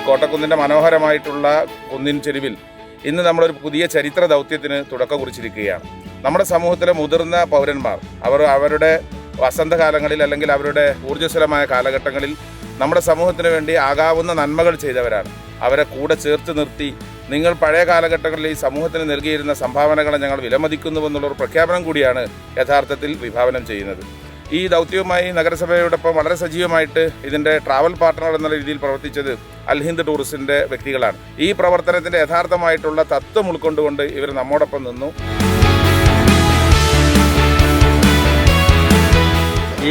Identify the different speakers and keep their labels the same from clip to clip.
Speaker 1: കോട്ടക്കുന്നിൻ്റെ മനോഹരമായിട്ടുള്ള കുന്നിൻ ചെരുവിൽ ഇന്ന് നമ്മളൊരു പുതിയ ചരിത്ര ദൗത്യത്തിന് തുടക്കം കുറിച്ചിരിക്കുകയാണ്. നമ്മുടെ സമൂഹത്തിലെ മുതിർന്ന പൗരന്മാർ അവരുടെ വസന്തകാലങ്ങളിൽ അല്ലെങ്കിൽ അവരുടെ ഊർജ്ജസ്വലമായ കാലഘട്ടങ്ങളിൽ നമ്മുടെ സമൂഹത്തിന് വേണ്ടി ആകാവുന്ന നന്മകൾ ചെയ്തവരാണ്. അവരെ കൂടെ ചേർത്ത് നിർത്തി നിങ്ങൾ പഴയ കാലഘട്ടങ്ങളിൽ ഈ സമൂഹത്തിന് നൽകിയിരുന്ന സംഭാവനകളെ ഞങ്ങൾ വിലമതിക്കുന്നുവെന്നുള്ളൊരു പ്രഖ്യാപനം കൂടിയാണ് യഥാർത്ഥത്തിൽ വിഭാവനം ചെയ്യുന്നത്. ഈ ദൗത്യവുമായി നഗരസഭയോടൊപ്പം വളരെ സജീവമായിട്ട് ഇതിൻ്റെ ട്രാവൽ പാർട്ട്ണർ എന്ന രീതിയിൽ പ്രവർത്തിച്ചത് അൽഹിന്ദ് ടൂറിസ്റ്റിൻ്റെ വ്യക്തികളാണ്. ഈ പ്രവർത്തനത്തിൻ്റെ യഥാർത്ഥമായിട്ടുള്ള തത്വം ഉൾക്കൊണ്ടുകൊണ്ട് ഇവർ നമ്മോടൊപ്പം നിന്നു.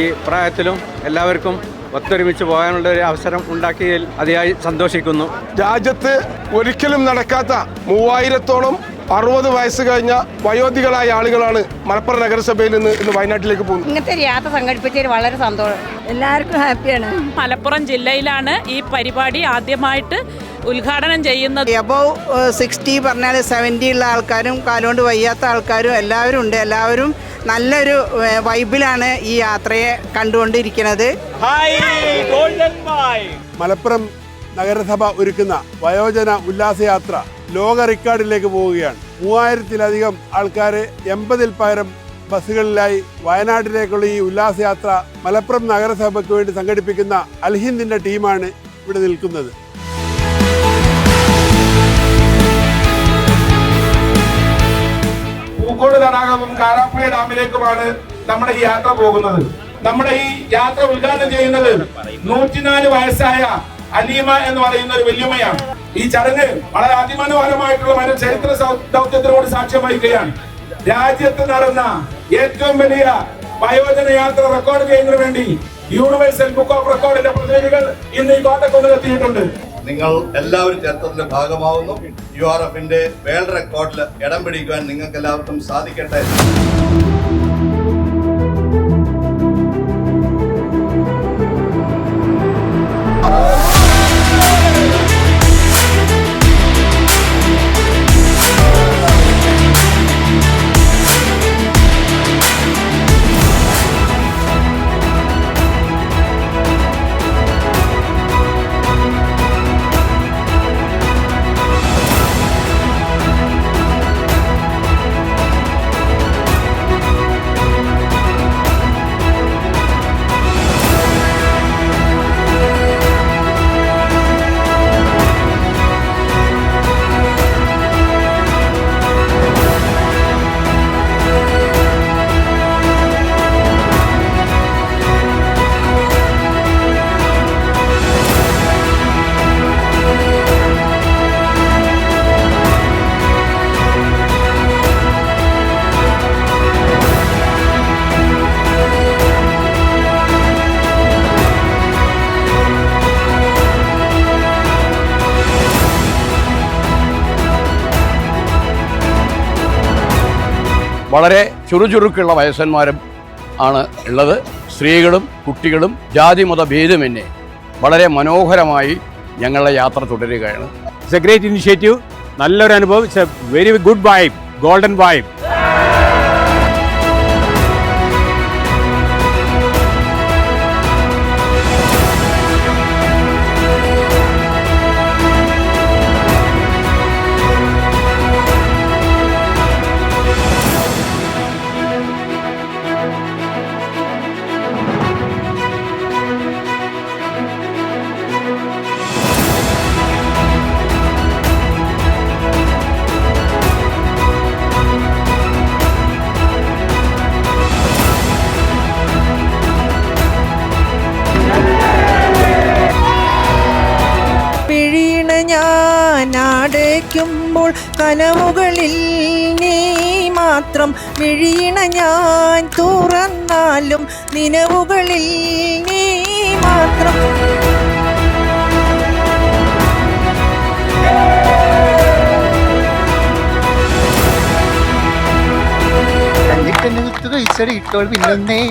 Speaker 2: ഈ പ്രായത്തിലും എല്ലാവർക്കും ഒത്തൊരുമിച്ച് പോകാനുള്ള ഒരു അവസരം ഉണ്ടാക്കിയതിൽ അതിയായി സന്തോഷിക്കുന്നു.
Speaker 3: രാജ്യത്ത് ഒരിക്കലും നടക്കാത്ത 3000-ഓളം 60 വയസ്സ് കഴിഞ്ഞ വയോധികളായ ആളുകളാണ് മലപ്പുറം നഗരസഭയിൽ നിന്ന് ഇന്ന് വയനാട്ടിലേക്ക് പോകുന്നത്.
Speaker 4: ഇങ്ങനത്തെ ഒരു യാത്ര സംഘടിപ്പിച്ചതിൽ വളരെ സന്തോഷം, എല്ലാവർക്കും ഹാപ്പിയാണ്.
Speaker 5: മലപ്പുറം ജില്ലയിലാണ് ഈ പരിപാടി ആദ്യമായിട്ട് ഉദ്ഘാടനം ചെയ്യുന്നത്.
Speaker 6: എബോവ് 60 പറഞ്ഞാൽ 70 ഉള്ള ആൾക്കാരും കാലുകൊണ്ട് വയ്യാത്ത ആൾക്കാരും എല്ലാവരും ഉണ്ട്. എല്ലാവരും നല്ലൊരു വൈബിലാണ് ഈ യാത്രയെ കണ്ടുകൊണ്ടിരിക്കുന്നത്.
Speaker 7: മലപ്പുറം നഗരസഭ ഒരുക്കുന്ന വയോജന ഉല്ലാസയാത്ര ലോക റെക്കോർഡിലേക്ക് പോവുകയാണ്. 3000-ലധികം ആൾക്കാർ 80-ൽ പകരം ബസ്സുകളിലായി വയനാട്ടിലേക്കുള്ള ഈ ഉല്ലാസയാത്ര മലപ്പുറം നഗരസഭയ്ക്ക് വേണ്ടി സംഘടിപ്പിക്കുന്ന അൽഹിന്ദിന്റെ ടീമാണ് ഇവിടെ നിൽക്കുന്നത്.
Speaker 1: പൂക്കോട് തടാകവും കാരാപ്പുഴ ഡാമിലേക്കുമാണ് നമ്മുടെ ഈ യാത്ര പോകുന്നത്. നമ്മുടെ ഈ യാത്ര ഉദ്ഘാടനം ചെയ്യുന്നത് 104 വയസ്സായ അലീമ എന്ന് പറയുന്ന ഒരു വല്യമ്മയാണ്. ഈ ചടങ്ങ് വളരെ അതിമനോഹരമായിട്ടുള്ള ചരിത്ര ദൗത്യത്തിനോട് സാക്ഷ്യം വഹിക്കുകയാണ്. രാജ്യത്ത് നടന്ന ഏറ്റവും വലിയ വയോജന യാത്ര റെക്കോർഡ് ചെയ്യുന്നതിന് വേണ്ടി യൂണിവേഴ്സൽ ബുക്ക് ഓഫ് റെക്കോർഡിന്റെ പ്രതിനിധികൾ ഇന്ന് ഈ കോട്ടക്കുന്നിൽ എത്തിയിട്ടുണ്ട്.
Speaker 8: നിങ്ങൾ എല്ലാവരും ചരിത്രത്തിന്റെ ഭാഗമാവുന്നു. URFന്റെ വേൾഡ് റെക്കോർഡിൽ ഇടം പിടിക്കുവാൻ നിങ്ങൾക്ക് എല്ലാവർക്കും സാധിക്കട്ടെ.
Speaker 9: വളരെ ചുറുചുറുക്കുള്ള വയസ്സന്മാരും ആണ് ഉള്ളത്. സ്ത്രീകളും കുട്ടികളും ജാതി മത ഭേദമന്യേ വളരെ മനോഹരമായി ഞങ്ങളുടെ യാത്ര തുടരുകയാണ്.
Speaker 2: ഇറ്റ്സ് എ ഗ്രേറ്റ് ഇനിഷ്യേറ്റീവ്, നല്ലൊരു അനുഭവം. It's a very good vibe, golden vibe.
Speaker 6: ഞാനടയ്ക്കുമ്പോൾ കനവുകളിൽ നീ മാത്രം, മിഴിയണ ഞാൻ തുറന്നാലും നിലവുകളിൽ നീ മാത്രം.
Speaker 10: ഇട്ടോൾ പിന്നേ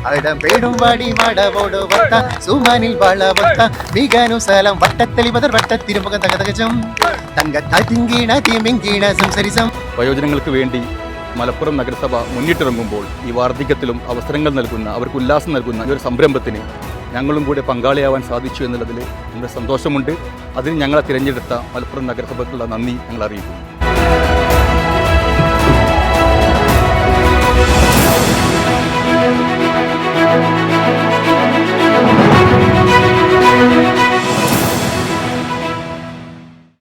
Speaker 10: അടം പേടും വാടി മടവോട് വട്ട സുമാനിൽ വളവട്ട മികനുസലം വട്ടത്തെളിവതർ വട്ടത്തിരുമുഖം തകതകജം തങ്കീണ തിമിങ്കീണ സംസരിസം.
Speaker 9: വയോജനങ്ങൾക്ക് വേണ്ടി മലപ്പുറം നഗരസഭ മുന്നിട്ടിറങ്ങുമ്പോൾ ഈ വാർദ്ധക്യത്തിലും അവസരങ്ങൾ നൽകുന്ന, അവർക്ക് ഉല്ലാസം നൽകുന്ന ഈ ഒരു സംരംഭത്തിന് ഞങ്ങളും കൂടെ പങ്കാളിയാവാൻ സാധിച്ചു എന്നുള്ളതിൽ ഞങ്ങൾക്ക് സന്തോഷമുണ്ട്. അതിന് ഞങ്ങളെ തിരഞ്ഞെടുത്ത മലപ്പുറം നഗരസഭയ്ക്കുള്ള നന്ദി ഞങ്ങൾ അറിയിക്കുന്നു.